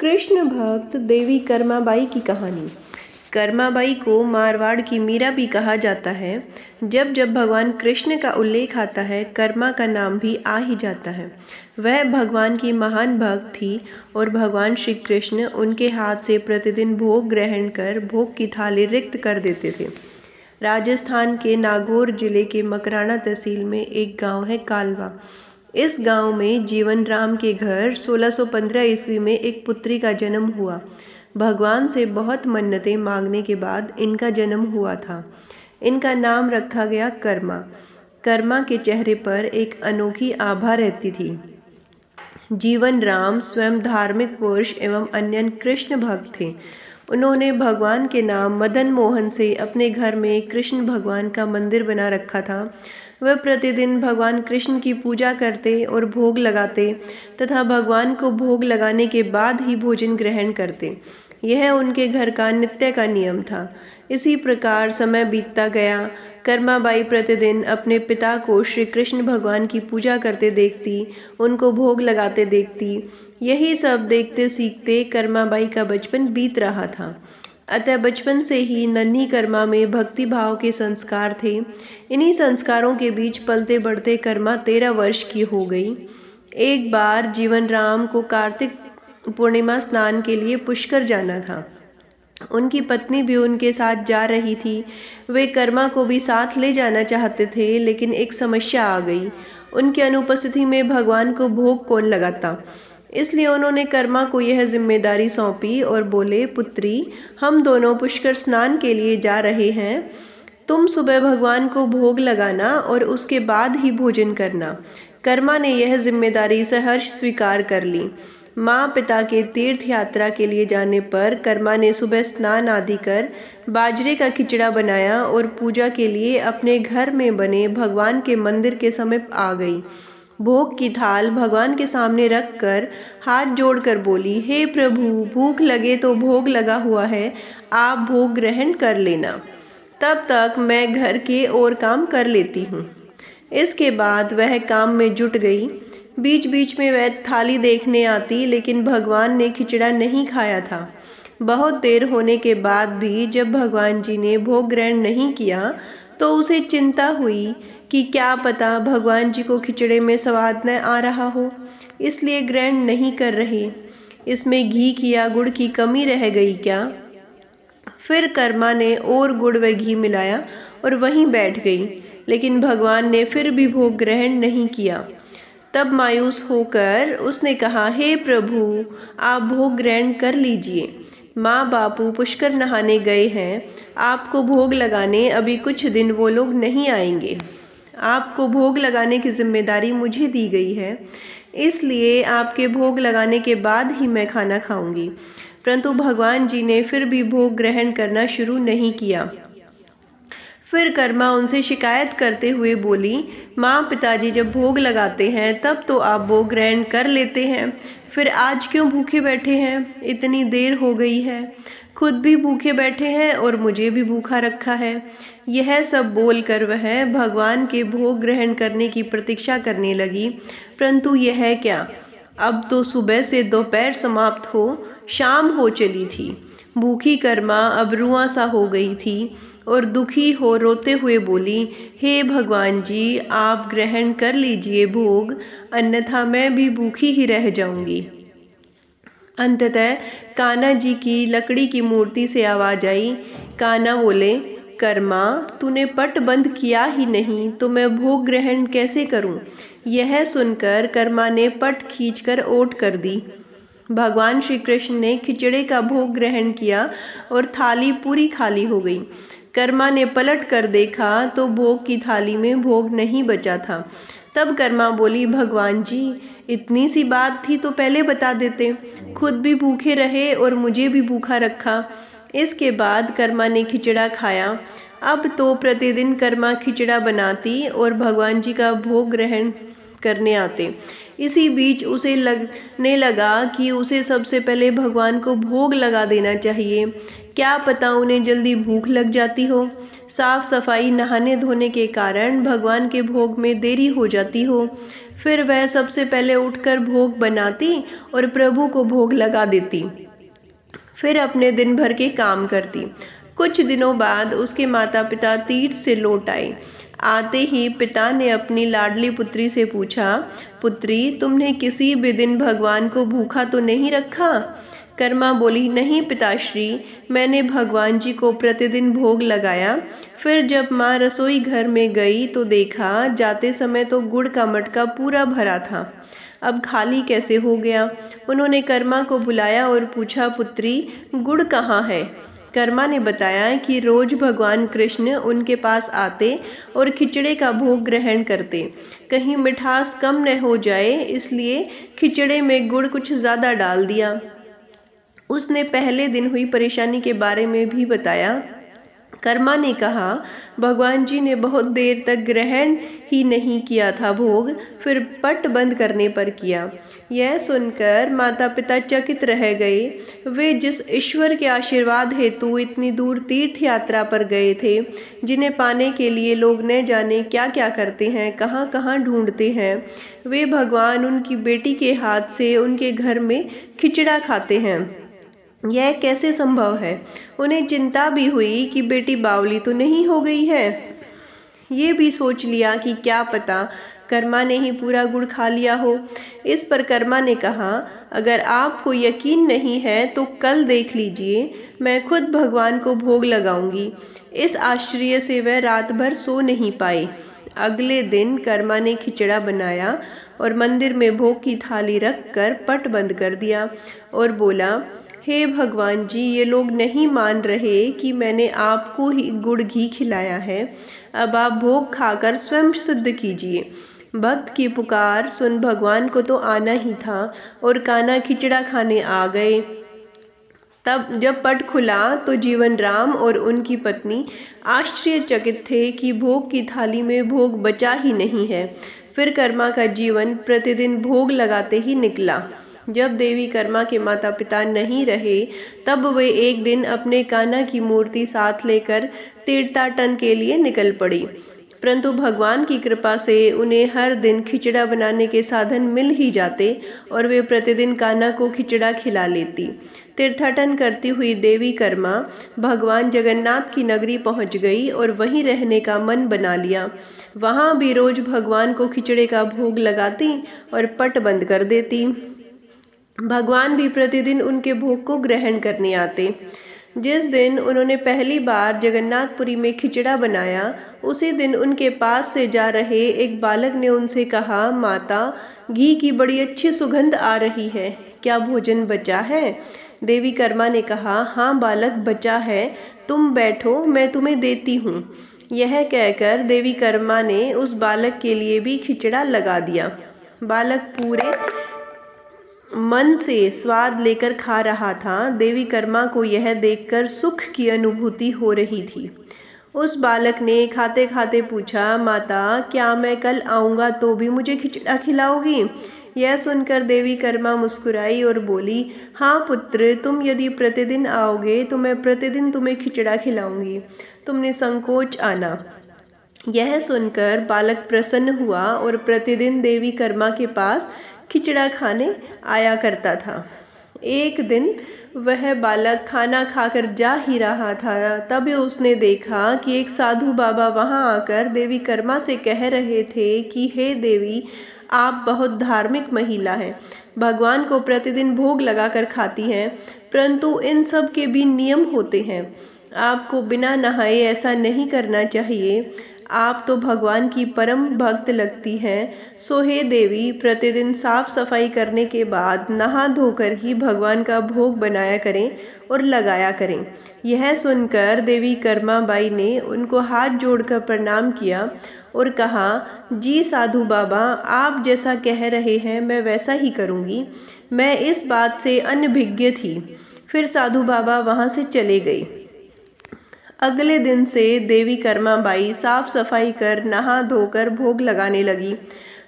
कृष्ण भक्त देवी कर्माबाई की कहानी। कर्माबाई को मारवाड़ की मीरा भी कहा जाता है। जब जब भगवान कृष्ण का उल्लेख आता है, कर्मा का नाम भी आ ही जाता है। वह भगवान की महान भक्त थी और भगवान श्री कृष्ण उनके हाथ से प्रतिदिन भोग ग्रहण कर भोग की थाली रिक्त कर देते थे। राजस्थान के नागौर जिले के मकराना तहसील में एक गांव है कालवा। इस गांव में जीवन राम के घर 1615 ईस्वी में एक पुत्री का जन्म हुआ। भगवान से बहुत मन्नतें मांगने के बाद इनका जन्म हुआ था। इनका नाम रखा गया कर्मा। कर्मा के चेहरे पर एक अनोखी आभा रहती थी। जीवन राम स्वयं धार्मिक पुरुष एवं अन्य कृष्ण भक्त थे। उन्होंने भगवान के नाम मदन मोहन से अपने घर में कृष्ण भगवान का मंदिर बना रखा था। वह प्रतिदिन भगवान कृष्ण की पूजा करते और भोग लगाते तथा भगवान को भोग लगाने के बाद ही भोजन ग्रहण करते। यह उनके घर का नित्य का नियम था। इसी प्रकार समय बीतता गया। कर्माबाई प्रतिदिन अपने पिता को श्री कृष्ण भगवान की पूजा करते देखती, उनको भोग लगाते देखती। यही सब देखते सीखते कर्माबाई का बचपन बीत रहा था। अतः बचपन से ही नन्ही कर्मा में भक्ति भाव के संस्कार थे। इन्हीं संस्कारों के बीच पलते बढ़ते कर्मा 13 वर्ष की हो गई। एक बार जीवन राम को कार्तिक पूर्णिमा स्नान के लिए पुष्कर जाना था। उनकी पत्नी भी उनके साथ जा रही थी। वे कर्मा को भी साथ ले जाना चाहते थे, लेकिन एक समस्या आ गई। उनकी अनुपस्थिति में भगवान को भोग कौन लगाता। इसलिए उन्होंने कर्मा को यह जिम्मेदारी सौंपी और बोले, पुत्री, हम दोनों पुष्कर स्नान के लिए जा रहे हैं। तुम सुबह भगवान को भोग लगाना और उसके बाद ही भोजन करना। कर्मा ने यह जिम्मेदारी सहर्ष स्वीकार कर ली। माँ पिता के तीर्थ यात्रा के लिए जाने पर कर्मा ने सुबह स्नान आदि कर बाजरे का खिचड़ा बनाया और पूजा के लिए अपने घर में बने भगवान के मंदिर के समीप आ गई। भोग की थाल भगवान के सामने रखकर हाथ जोड़कर बोली, हे प्रभु, भूख लगे तो भोग लगा हुआ है, आप भोग ग्रहण कर लेना। तब तक मैं घर के और काम कर लेती हूँ। इसके बाद वह काम में जुट गई। बीच बीच में वह थाली देखने आती, लेकिन भगवान ने खिचड़ा नहीं खाया था। बहुत देर होने के बाद भी जब भगवान जी ने भोग ग्रहण नहीं किया तो उसे चिंता हुई कि क्या पता भगवान जी को खिचड़े में स्वाद न आ रहा हो, इसलिए ग्रहण नहीं कर रहे। इसमें घी की या गुड़ की कमी रह गई क्या। फिर कर्मा ने और गुड़ व घी मिलाया और वहीं बैठ गई, लेकिन भगवान ने फिर भी भोग ग्रहण नहीं किया। तब मायूस होकर उसने कहा, हे प्रभु, आप भोग ग्रहण कर लीजिए। माँ बापू पुष्कर नहाने गए हैं, आपको भोग लगाने अभी कुछ दिन वो लोग नहीं आएंगे। आपको भोग लगाने की जिम्मेदारी मुझे दी गई है, इसलिए आपके भोग लगाने के बाद ही मैं खाना खाऊंगी। परंतु भगवान जी ने फिर भी भोग ग्रहण करना शुरू नहीं किया। फिर कर्मा उनसे शिकायत करते हुए बोली, माँ पिताजी जब भोग लगाते हैं तब तो आप भोग ग्रहण कर लेते हैं, फिर आज क्यों भूखे बैठे हैं। इतनी देर हो गई है, खुद भी भूखे बैठे हैं और मुझे भी भूखा रखा है। यह सब बोलकर वह भगवान के भोग ग्रहण करने की प्रतीक्षा करने लगी। परंतु यह क्या, अब तो सुबह से दोपहर समाप्त हो शाम हो चली थी। भूखी कर्मा अब रुआं सा हो गई थी और दुखी हो रोते हुए बोली, हे भगवान जी, आप ग्रहण कर लीजिए भोग, अन्यथा मैं भी भूखी ही रह जाऊंगी। अंततः कान्हा जी की लकड़ी की मूर्ति से आवाज आई। कान्हा बोले, कर्मा, तूने पट बंद किया ही नहीं तो मैं भोग ग्रहण कैसे करूं। यह सुनकर कर्मा ने पट खींचकर ओट कर दी। भगवान श्री कृष्ण ने खिचड़े का भोग ग्रहण किया और थाली पूरी खाली हो गई। कर्मा ने पलट कर देखा तो भोग की थाली में भोग नहीं बचा था। तब कर्मा बोली, भगवान जी, इतनी सी बात थी तो पहले बता देते, खुद भी भूखे रहे और मुझे भी भूखा रखा। इसके बाद कर्मा ने खिचड़ा खाया। अब तो प्रतिदिन कर्मा खिचड़ा बनाती और भगवान जी का भोग ग्रहण करने आते। इसी बीच उसे लगने लगा कि उसे सबसे पहले भगवान को भोग लगा देना चाहिए। क्या पता उन्हें जल्दी भूख लग जाती हो, साफ सफाई नहाने धोने के कारण भगवान के भोग में देरी हो जाती हो। फिर वह सबसे पहले उठकर भोग बनाती और प्रभु को भोग लगा देती। फिर अपने दिन भर के काम करती। कुछ दिनों बाद उसके माता पिता तीर्थ से लौट आए। आते ही पिता ने अपनी लाडली पुत्री से पूछा, पुत्री, तुमने किसी भी दिन भगवान को भूखा तो नहीं रखा? कर्मा बोली, नहीं पिताश्री, मैंने भगवान जी को प्रतिदिन भोग लगाया। फिर जब माँ रसोई घर में गई तो देखा जाते समय तो गुड़ का मटका पूरा भरा था, अब खाली कैसे हो गया? उन्होंने कर्मा को बुलाया और पूछा, पुत्री, गुड़ कहाँ है? कर्मा ने बताया कि रोज भगवान कृष्ण उनके पास आते और खिचड़े का भोग ग्रहण करते। कहीं मिठास कम न हो जाए इसलिए खिचड़े में गुड़ कुछ ज़्यादा डाल दिया। उसने पहले दिन हुई परेशानी के बारे में भी बताया। कर्मा ने कहा, भगवान जी ने बहुत देर तक ग्रहण ही नहीं किया था भोग, फिर पट बंद करने पर किया। यह सुनकर माता पिता चकित रह गए। वे जिस ईश्वर के आशीर्वाद हेतु इतनी दूर तीर्थ यात्रा पर गए थे, जिन्हें पाने के लिए लोग न जाने क्या क्या करते हैं, कहाँ कहाँ ढूंढते हैं, वे भगवान उनकी बेटी के हाथ से उनके घर में खिचड़ा खाते हैं। यह कैसे संभव है? उन्हें चिंता भी हुई कि बेटी बावली तो नहीं हो गई है। ये भी सोच लिया कि क्या पता कर्मा ने ही पूरा गुड़ खा लिया हो। इस पर कर्मा ने कहा, अगर आपको यकीन नहीं है तो कल देख लीजिए, मैं खुद भगवान को भोग लगाऊंगी। इस आश्चर्य से वह रात भर सो नहीं पाए। अगले दिन कर्मा ने खिचड़ा बनाया और मंदिर में भोग की थाली रखकर पट बंद कर दिया और बोला, हे भगवान जी, ये लोग नहीं मान रहे कि मैंने आपको ही गुड़ घी खिलाया है, अब आप भोग खाकर स्वयं सिद्ध कीजिए। भक्त की पुकार सुन भगवान को तो आना ही था और कान्हा खिचड़ा खाने आ गए। तब जब पट खुला तो जीवन राम और उनकी पत्नी आश्चर्यचकित थे कि भोग की थाली में भोग बचा ही नहीं है। फिर कर्मा का जीवन प्रतिदिन भोग लगाते ही निकला। जब देवी कर्मा के माता पिता नहीं रहे तब वे एक दिन अपने कान्हा की मूर्ति साथ लेकर तीर्थाटन के लिए निकल पड़ी। परंतु भगवान की कृपा से उन्हें हर दिन खिचड़ा बनाने के साधन मिल ही जाते और वे प्रतिदिन कान्हा को खिचड़ा खिला लेती। तीर्थाटन करती हुई देवी कर्मा भगवान जगन्नाथ की नगरी पहुंच गई और वहीं रहने का मन बना लिया। वहां भी रोज भगवान को खिचड़े का भोग लगाती और पट बंद कर देती। भगवान भी प्रतिदिन उनके भोग को ग्रहण करने आते। जिस दिन उन्होंने पहली बार जगन्नाथपुरी में खिचड़ा बनाया, उसी दिन उनके पास से जा रहे एक बालक ने उनसे कहा, माता, घी की बड़ी अच्छी सुगंध आ रही है, क्या भोजन बचा है? देवी कर्मा ने कहा, हाँ बालक, बचा है, तुम बैठो, मैं तुम्हें देती हूँ। यह कहकर देवी कर्मा ने उस बालक के लिए भी खिचड़ा लगा दिया। बालक पूरे मन से स्वाद लेकर खा रहा था। देवी कर्मा को यह देखकर सुख की अनुभूति हो रही थी। उस बालक ने खाते खाते पूछा, माता, क्या मैं कल आऊँगा तो भी मुझे खिचड़ा खिलाओगी? यह सुनकर देवी कर्मा मुस्कुराई और बोली, हाँ पुत्र, तुम यदि प्रतिदिन आओगे तो मैं प्रतिदिन तुम्हें खिचड़ा खिलाऊंगी, तुमने संकोच आना। यह सुनकर बालक प्रसन्न हुआ और प्रतिदिन देवी कर्मा के पास खिचड़ा खाने आया करता था। एक दिन वह बालक खाना खाकर जा ही रहा था, तभी उसने देखा कि एक साधु बाबा वहां आकर देवी कर्मा से कह रहे थे कि हे देवी, आप बहुत धार्मिक महिला हैं, भगवान को प्रतिदिन भोग लगाकर खाती हैं, परंतु इन सब के भी नियम होते हैं। आपको बिना नहाए ऐसा नहीं करना चाहिए। आप तो भगवान की परम भक्त लगती हैं, सो हे देवी, प्रतिदिन साफ सफाई करने के बाद नहा धोकर ही भगवान का भोग बनाया करें और लगाया करें। यह सुनकर देवी कर्मा बाई ने उनको हाथ जोड़कर प्रणाम किया और कहा, जी साधु बाबा, आप जैसा कह रहे हैं मैं वैसा ही करूँगी। मैं इस बात से अनभिज्ञ थी। फिर साधु बाबा वहाँ से चले गए। अगले दिन से देवी कर्मा बाई साफ सफाई कर नहा धोकर भोग लगाने लगी,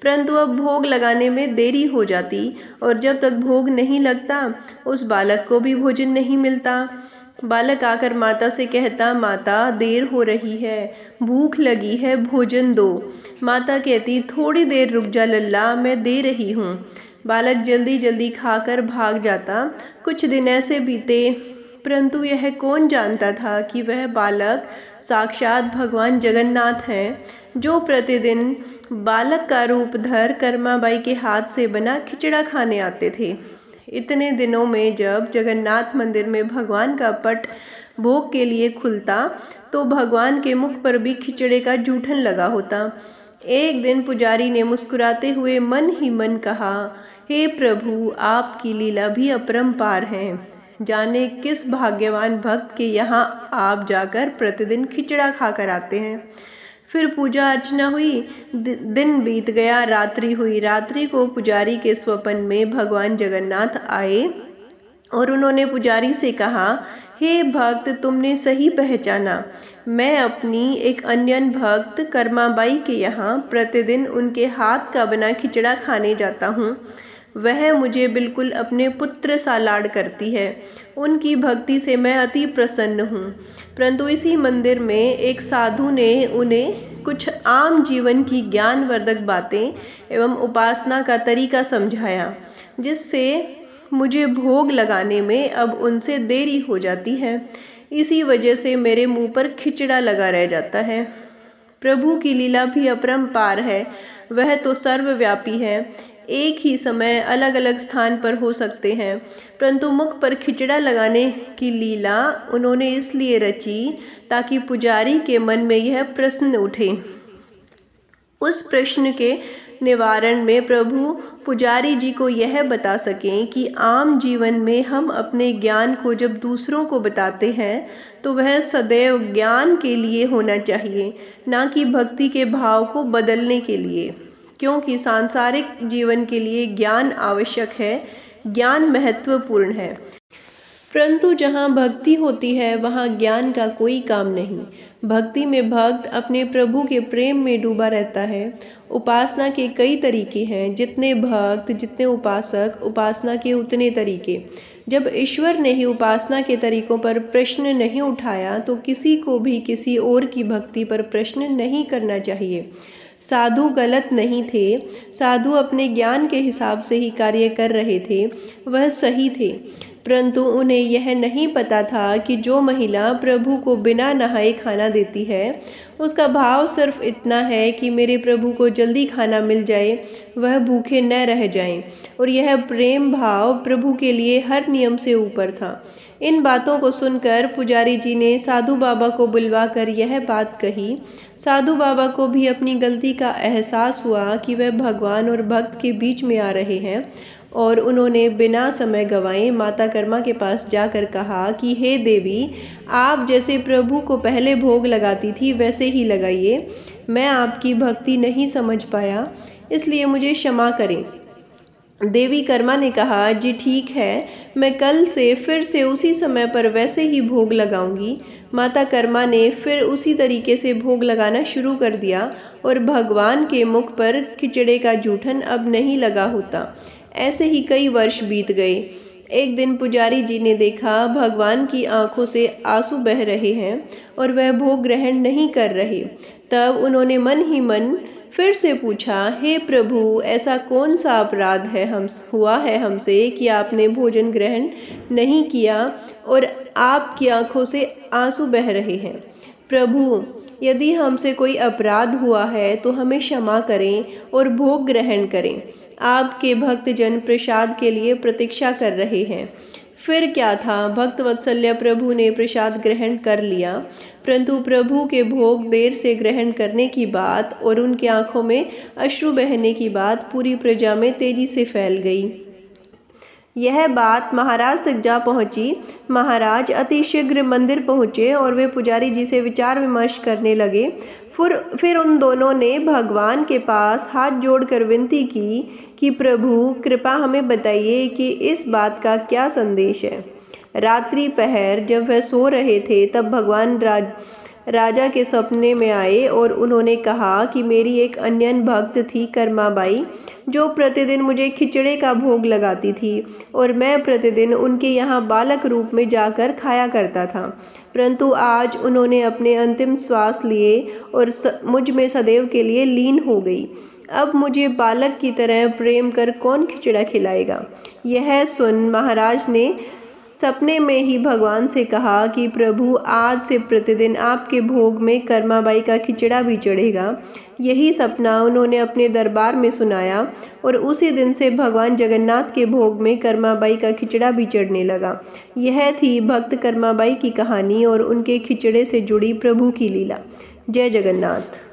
परंतु अब भोग लगाने में देरी हो जाती और जब तक भोग नहीं लगता उस बालक को भी भोजन नहीं मिलता। बालक आकर माता से कहता, माता देर हो रही है, भूख लगी है, भोजन दो। माता कहती, थोड़ी देर रुक जा लल्ला, मैं दे रही हूँ। बालक जल्दी जल्दी खाकर भाग जाता। कुछ दिन ऐसे बीते, परंतु यह कौन जानता था कि वह बालक साक्षात भगवान जगन्नाथ हैं, जो प्रतिदिन बालक का रूप धर कर्माबाई के हाथ से बना खिचड़ा खाने आते थे। इतने दिनों में जब जगन्नाथ मंदिर में भगवान का पट भोग के लिए खुलता, तो भगवान के मुख पर भी खिचड़े का जूठन लगा होता। एक दिन पुजारी ने मुस्कुराते हुए मन ही मन कहा, हे प्रभु, आपकी लीला भी अपरंपार है। जाने किस भाग्यवान भक्त के यहाँ आप जाकर प्रतिदिन खिचड़ा खाकर आते हैं। फिर पूजा अर्चना हुई, दिन बीत गया, रात्रि हुई। रात्रि को पुजारी के स्वप्न में भगवान जगन्नाथ आए और उन्होंने पुजारी से कहा, हे भक्त, तुमने सही पहचाना। मैं अपनी एक अन्य भक्त कर्माबाई के यहाँ प्रतिदिन उनके हाथ का बना खिचड़ा खाने जाता हूँ। वह मुझे बिल्कुल अपने पुत्र सा लाड करती है। उनकी भक्ति से मैं अति प्रसन्न हूँ। परंतु इसी मंदिर में एक साधु ने उन्हें कुछ आम जीवन की ज्ञानवर्धक बातें एवं उपासना का तरीका समझाया, जिससे मुझे भोग लगाने में अब उनसे देरी हो जाती है। इसी वजह से मेरे मुंह पर खिचड़ा लगा रह जाता है। प्रभु की लीला भी अपरंपार है। वह तो सर्वव्यापी है। एक ही समय अलग अलग स्थान पर हो सकते हैं, परंतु मुख पर खिचड़ा लगाने की लीला उन्होंने इसलिए रची ताकि पुजारी के मन में यह प्रश्न उठे। उस प्रश्न के निवारण में प्रभु पुजारी जी को यह बता सकें कि आम जीवन में हम अपने ज्ञान को जब दूसरों को बताते हैं तो वह सदैव ज्ञान के लिए होना चाहिए, ना कि भक्ति के भाव को बदलने के लिए। क्योंकि सांसारिक जीवन के लिए ज्ञान आवश्यक है, ज्ञान महत्वपूर्ण है, परंतु जहाँ भक्ति होती है वहाँ ज्ञान का कोई काम नहीं। भक्ति में भक्त अपने प्रभु के प्रेम में डूबा रहता है। उपासना के कई तरीके हैं, जितने भक्त जितने उपासक, उपासना के उतने तरीके। जब ईश्वर ने ही उपासना के तरीकों पर प्रश्न नहीं उठाया तो किसी को भी किसी और की भक्ति पर प्रश्न नहीं करना चाहिए। साधु गलत नहीं थे, साधु अपने ज्ञान के हिसाब से ही कार्य कर रहे थे, वह सही थे। परंतु उन्हें यह नहीं पता था कि जो महिला प्रभु को बिना नहाए खाना देती है, उसका भाव सिर्फ इतना है कि मेरे प्रभु को जल्दी खाना मिल जाए, वह भूखे न रह जाएं, और यह प्रेम भाव प्रभु के लिए हर नियम से ऊपर था। इन बातों को सुनकर पुजारी जी ने साधु बाबा को बुलवाकर यह बात कही। साधु बाबा को भी अपनी गलती का एहसास हुआ कि वह भगवान और भक्त के बीच में आ रहे हैं, और उन्होंने बिना समय गंवाए माता कर्मा के पास जाकर कहा कि हे देवी, आप जैसे प्रभु को पहले भोग लगाती थी वैसे ही लगाइए। मैं आपकी भक्ति नहीं समझ पाया, इसलिए मुझे क्षमा करें। देवी कर्मा ने कहा, जी ठीक है, मैं कल से फिर से उसी समय पर वैसे ही भोग लगाऊंगी। माता कर्मा ने फिर उसी तरीके से भोग लगाना शुरू कर दिया और भगवान के मुख पर खिचड़े का जूठन अब नहीं लगा होता। ऐसे ही कई वर्ष बीत गए। एक दिन पुजारी जी ने देखा भगवान की आंखों से आंसू बह रहे हैं और वह भोग ग्रहण नहीं कर रहे। तब उन्होंने मन ही मन फिर से पूछा, हे प्रभु, ऐसा कौन सा अपराध है हुआ है हमसे कि आपने भोजन ग्रहण नहीं किया और आपकी आंखों से आंसू बह रहे हैं। प्रभु, यदि हमसे कोई अपराध हुआ है तो हमें क्षमा करें और भोग ग्रहण करें। आपके भक्तजन प्रसाद के लिए प्रतीक्षा कर रहे हैं। फिर क्या था, भक्त वत्सल्य प्रभु ने प्रसाद ग्रहण कर लिया, परंतु प्रभु के भोग देर से ग्रहण करने की बात और उनकी आंखों में अश्रु बहने की बात पूरी प्रजा में तेजी से फैल गई। यह बात महाराज तक जा पहुंची। महाराज अति शीघ्र मंदिर पहुंचे और वे पुजारी जी से विचार विमर्श करने लगे। फिर उन दोनों ने भगवान के पास हाथ जोड़कर विनती की कि प्रभु, कृपा हमें बताइए कि इस बात का क्या संदेश है। रात्रि पहर जब वह सो रहे थे तब भगवान राजा के सपने में आए और उन्होंने कहा कि मेरी एक अन्य भक्त थी कर्माबाई, जो प्रतिदिन मुझे खिचड़े का भोग लगाती थी और मैं प्रतिदिन उनके यहाँ बालक रूप में जाकर खाया करता था। परंतु आज उन्होंने अपने अंतिम श्वास लिए और मुझ में सदैव के लिए लीन हो गई। अब मुझे बालक की तरह प्रेम कर कौन खिचड़ा खिलाएगा? यह सुन महाराज ने सपने में ही भगवान से कहा कि प्रभु, आज से प्रतिदिन आपके भोग में कर्माबाई का खिचड़ा भी चढ़ेगा। यही सपना उन्होंने अपने दरबार में सुनाया और उसी दिन से भगवान जगन्नाथ के भोग में कर्माबाई का खिचड़ा भी चढ़ने लगा। यह थी भक्त कर्माबाई की कहानी और उनके खिचड़े से जुड़ी प्रभु की लीला। जय जगन्नाथ।